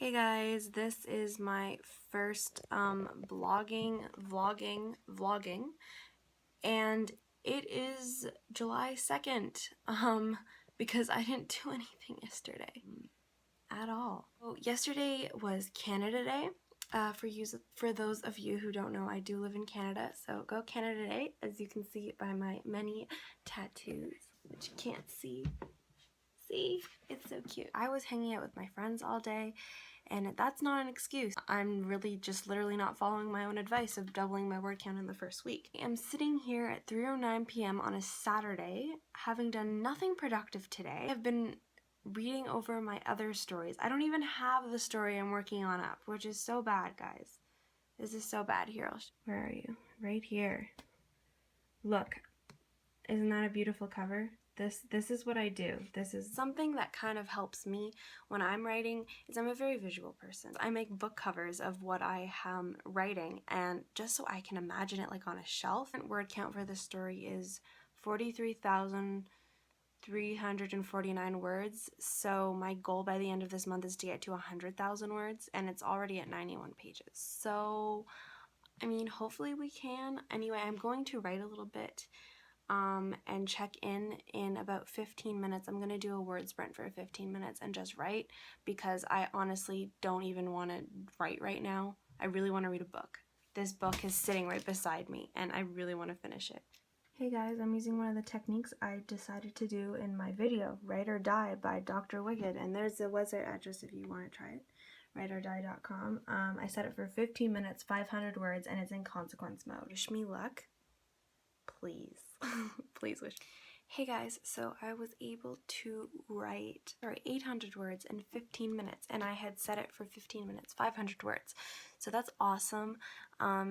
Hey guys, this is my first vlogging, and it is July 2nd, because I didn't do anything yesterday at all. So yesterday was Canada Day. For those of you who don't know, I do live in Canada, so go Canada Day, as you can see by my many tattoos, which you can't see. See? It's so cute. I was hanging out with my friends all day, and that's not an excuse. I'm really just literally not following my own advice of doubling my word count in the first week. I'm sitting here at 3:09 p.m. on a Saturday, having done nothing productive today. I've been reading over my other stories. I don't even have the story I'm working on up, which is so bad, guys. This is so bad. Here, where are you? Right here. Look, isn't that a beautiful cover? This is what I do. This is something that kind of helps me when I'm writing, is I'm a very visual person. I make book covers of what I am writing, and just so I can imagine it like on a shelf. Word count for this story is 43,349 words, so my goal by the end of this month is to get to 100,000 words, and it's already at 91 pages. So, I mean, hopefully we can. Anyway, I'm going to write a little bit and check in about 15 minutes. I'm going to do a word sprint for 15 minutes and just write, because I honestly don't even want to write right now. I really want to read a book. This book is sitting right beside me, and I really want to finish it. Hey guys, I'm using one of the techniques I decided to do in my video, Write or Die by Dr. Wicked, and there's the website address if you want to try it, writeordie.com. I set it for 15 minutes, 500 words, and it's in consequence mode. Wish me luck. Please. Please wish. Hey guys, so I was able to write 800 words in 15 minutes, and I had set it for 15 minutes, 500 words. So that's awesome.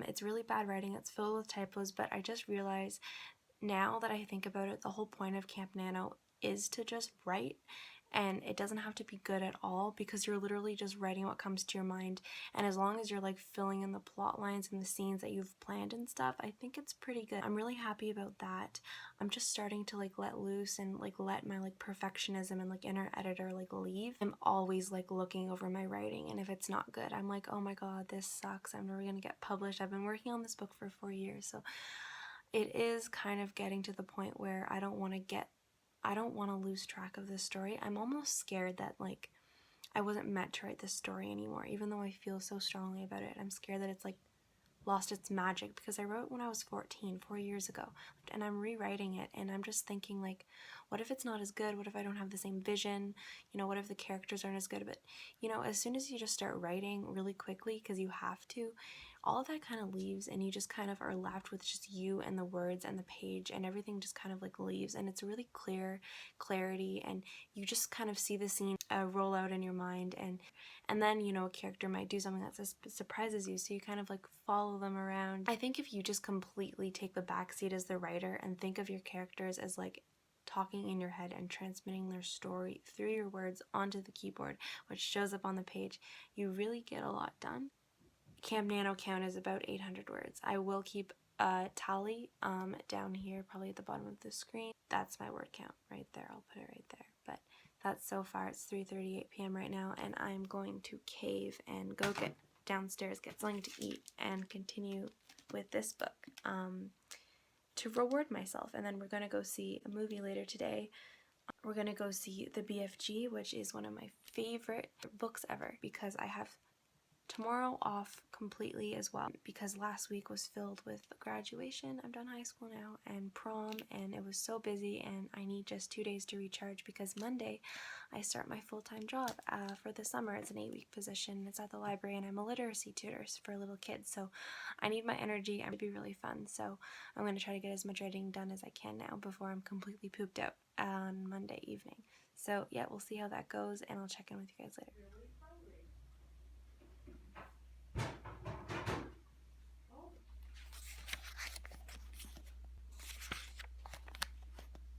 It's really bad writing, it's filled with typos, but I just realized now that I think about it, the whole point of Camp Nano is to just write, and it doesn't have to be good at all, because you're literally just writing what comes to your mind, and as long as you're like filling in the plot lines and the scenes that you've planned and stuff, I think it's pretty good. I'm really happy about that. I'm just starting to like let loose and like let my like perfectionism and like inner editor like leave. I'm always like looking over my writing, and if it's not good, I'm like, oh my god, this sucks, I'm never gonna get published. I've been working on this book for 4 years, so it is kind of getting to the point where I don't want to lose track of this story. I'm almost scared that like I wasn't meant to write this story anymore, even though I feel so strongly about it. I'm scared that it's like lost its magic, because I wrote it when I was 14, 4 years ago, and I'm rewriting it, and I'm just thinking like, what if it's not as good? What if I don't have the same vision? You know, what if the characters aren't as good? But you know, as soon as you just start writing really quickly, because you have to, all of that kind of leaves, and you just kind of are left with just you and the words and the page, and everything just kind of like leaves, and it's really clarity, and you just kind of see the scene roll out in your mind, and then, you know, a character might do something that surprises you, so you kind of like follow them around. I think if you just completely take the backseat as the writer and think of your characters as like talking in your head and transmitting their story through your words onto the keyboard, which shows up on the page, you really get a lot done. Camp Nano count is about 800 words. I will keep a tally down here, probably at the bottom of the screen. That's my word count right there. I'll put it right there. But that's so far. It's 3:38 p.m. right now, and I'm going to cave and go get downstairs, get something to eat, and continue with this book to reward myself. And then we're going to go see a movie later today. We're going to go see The BFG, which is one of my favorite books ever, because I have tomorrow off completely as well, because last week was filled with graduation. I'm done high school now, and prom, and it was so busy, and I need just 2 days to recharge, because Monday I start my full-time job for the summer. It's an 8-week position. It's at the library, and I'm a literacy tutor for little kids, so I need my energy, and it'd be really fun. So I'm going to try to get as much writing done as I can now before I'm completely pooped out on Monday evening. So yeah, we'll see how that goes, and I'll check in with you guys later.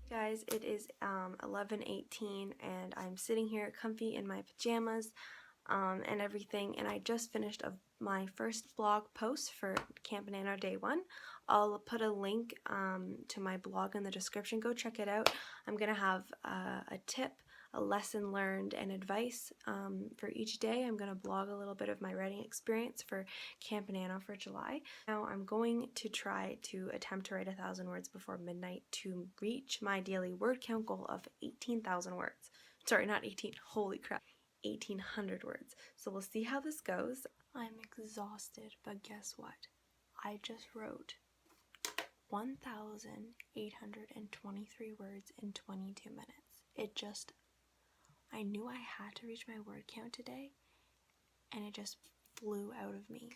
Guys, it is 11:18, and I'm sitting here comfy in my pajamas and everything, and I just finished my first blog post for Camp Nano Day 1. I'll put a link to my blog in the description. Go check it out. I'm gonna have a tip a lesson learned and advice for each day. I'm going to blog a little bit of my writing experience for Camp Nano for July. Now I'm going to try to attempt to write 1,000 words before midnight to reach my daily word count goal of 18,000 words. Sorry, not 18, holy crap, 1,800 words. So we'll see how this goes. I'm exhausted, but guess what? I just wrote 1,823 words in 22 minutes. I knew I had to reach my word count today, and it just flew out of me.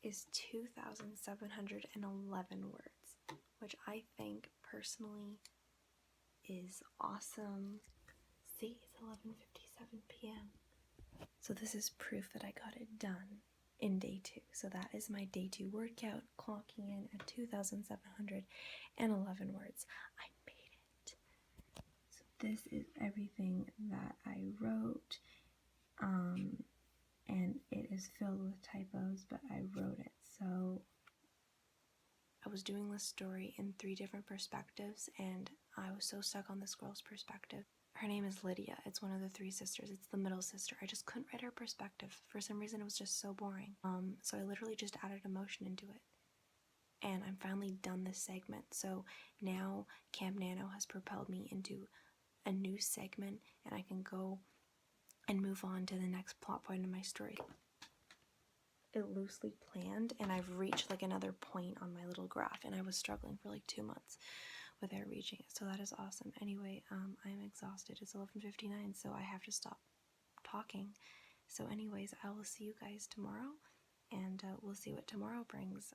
Is 2,711 words, which I think personally is awesome. See, it's 11:57 p.m. So this is proof that I got it done in day 2. So that is my day 2 workout, clocking in at 2,711 words. I made it. So this is everything that I wrote, and it is filled with typos, but I wrote it. So I was doing this story in 3 different perspectives, and I was so stuck on this girl's perspective. Her name is Lydia. It's one of the 3 sisters. It's the middle sister. I just couldn't write her perspective. For some reason, it was just so boring. So I literally just added emotion into it. And I'm finally done this segment. So now Camp Nano has propelled me into a new segment, and I can go and move on to the next plot point in my story. It loosely planned, and I've reached like another point on my little graph, and I was struggling for like 2 months without reaching it, so that is awesome. Anyway, I'm exhausted. It's 11:59, so I have to stop talking. So anyways, I will see you guys tomorrow, and we'll see what tomorrow brings.